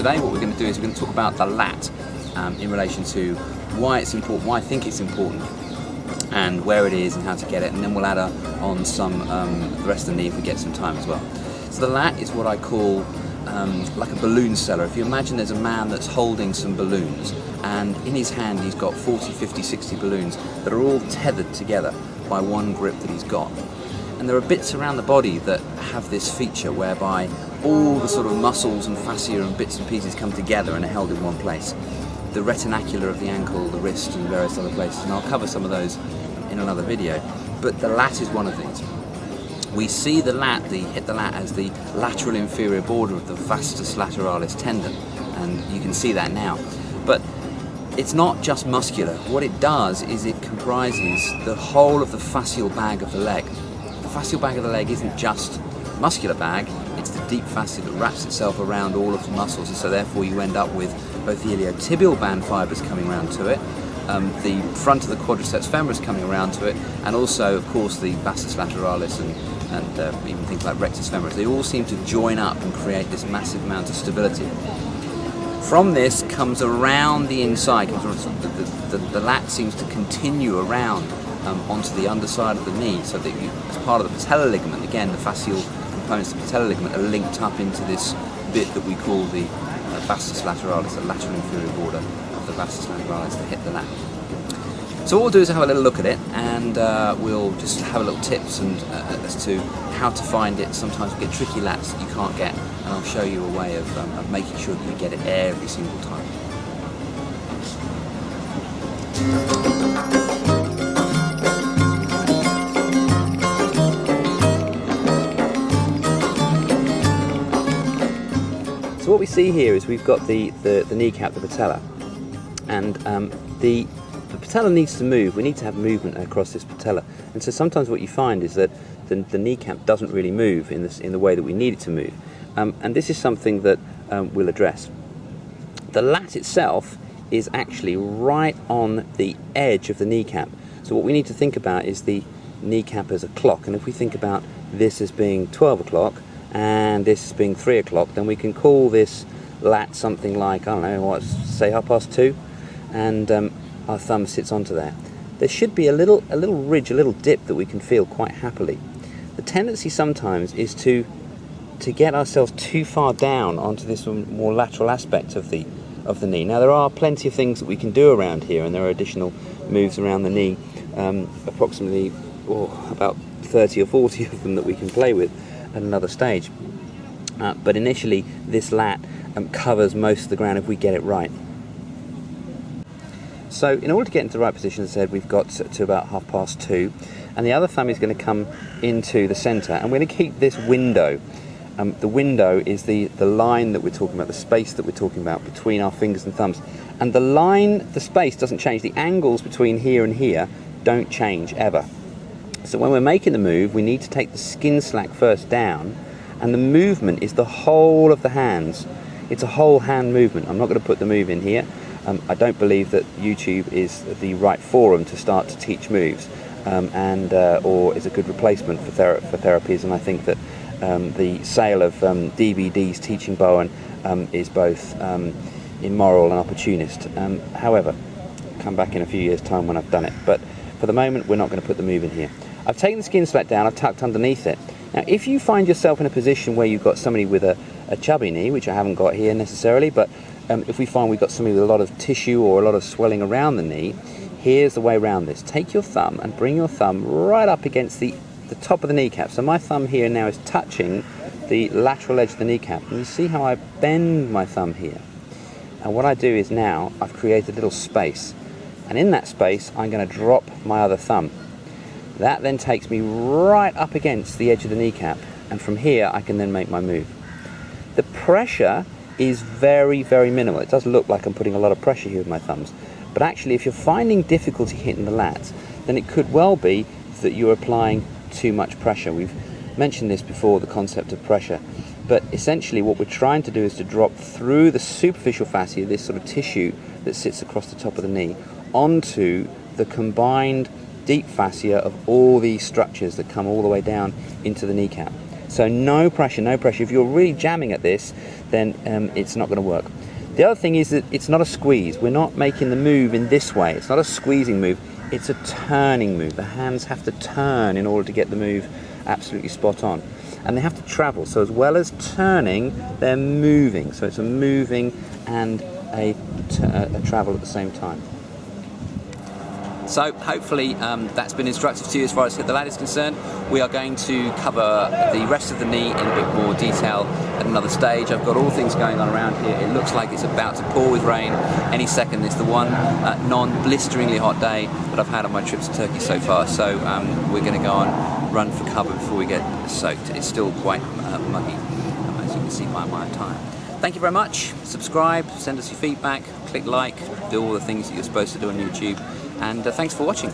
today what we're going to do is we're going to talk about the lat in relation to why it's important, why I think it's important, and where it is and how to get it, and then we'll add on some the rest of the knee if we get some time as well. So the lat is what I call like a balloon seller. If you imagine there's a man that's holding some balloons, and in his hand he's got 40, 50, 60 balloons that are all tethered together by one grip that he's got. And there are bits around the body that have this feature whereby all the sort of muscles and fascia and bits and pieces come together and are held in one place. The retinacular of the ankle, the wrist, and various other places, and I'll cover some of those in another video. But the lat is one of these. We see the lat, hit the lat, as the lateral inferior border of the vastus lateralis tendon, and you can see that now. But it's not just muscular. What it does is it comprises the whole of the fascial bag of the leg. The fascial bag of the leg isn't just muscular bag, it's the deep fascia that wraps itself around all of the muscles, and so therefore you end up with both the iliotibial band fibres coming around to it, the front of the quadriceps femoris coming around to it, and also of course the vastus lateralis and even things like rectus femoris. They all seem to join up and create this massive amount of stability. From this comes around the inside, the lat seems to continue around onto the underside of the knee, so that as part of the patellar ligament, again the fascial components of the patellar ligament are linked up into this bit that we call the vastus lateralis, the lateral inferior border of the vastus lateralis that hit the lat. So what we'll do is have a little look at it, and we'll just have a little tips and as to how to find it. Sometimes we get tricky lats that you can't get, and I'll show you a way of making sure that you get it every single time. So what we see here is we've got the kneecap, the patella, and the patella needs to move. We need to have movement across this patella, and so sometimes what you find is that the kneecap doesn't really move in the way that we need it to move, and this is something that we'll address. The lat itself is actually right on the edge of the kneecap, so what we need to think about is the kneecap as a clock, and if we think about this as being 12 o'clock and this as being 3 o'clock, then we can call this lat something like, I don't know, say 2:30, and our thumb sits onto there. There should be a little ridge, a little dip that we can feel quite happily. The tendency sometimes is to get ourselves too far down onto this more lateral aspect of the knee. Now there are plenty of things that we can do around here, and there are additional moves around the knee, approximately about 30 or 40 of them that we can play with at another stage. But initially this lat covers most of the ground if we get it right. So in order to get into the right position, as I said, we've got to about 2:30, and the other thumb is going to come into the centre, and we're going to keep this window. The window is the line that we're talking about, the space that we're talking about between our fingers and thumbs. And the space doesn't change. The angles between here and here don't change ever. So when we're making the move, we need to take the skin slack first down, and the movement is the whole of the hands. It's a whole hand movement. I'm not going to put the move in here. I don't believe that YouTube is the right forum to start to teach moves, or is a good replacement for therapies, and I think that the sale of DVDs teaching Bowen is both immoral and opportunist. However, come back in a few years' time when I've done it, but for the moment we're not going to put the move in here. I've taken the skin slack down, I've tucked underneath it. Now if you find yourself in a position where you've got somebody with a chubby knee, which I haven't got here necessarily, but if we find we've got somebody with a lot of tissue or a lot of swelling around the knee, here's the way around this. Take your thumb and bring your thumb right up against the top of the kneecap. So my thumb here now is touching the lateral edge of the kneecap, and you see how I bend my thumb here. And what I do is now I've created a little space, and in that space I'm going to drop my other thumb. That then takes me right up against the edge of the kneecap, and from here I can then make my move. The pressure is very, very minimal. It does look like I'm putting a lot of pressure here with my thumbs, but actually if you're finding difficulty hitting the lats, then it could well be that you're applying too much pressure. We've mentioned this before, the concept of pressure, but essentially what we're trying to do is to drop through the superficial fascia, this sort of tissue that sits across the top of the knee, onto the combined deep fascia of all these structures that come all the way down into the kneecap. So no pressure, no pressure. If you're really jamming at this, then it's not going to work. The other thing is that it's not a squeeze. We're not making the move in this way. It's not a squeezing move. It's a turning move. The hands have to turn in order to get the move absolutely spot on. And they have to travel. So as well as turning, they're moving. So it's a moving and a travel at the same time. So hopefully that's been instructive to you as far as hit the ladder is concerned. We are going to cover the rest of the knee in a bit more detail at another stage. I've got all things going on around here. It looks like it's about to pour with rain any second. It's the one non-blisteringly hot day that I've had on my trips to Turkey so far. So we're going to go on run for cover before we get soaked. It's still quite muggy, as you can see by my attire. Thank you very much. Subscribe, send us your feedback, click like, do all the things that you're supposed to do on YouTube. And thanks for watching.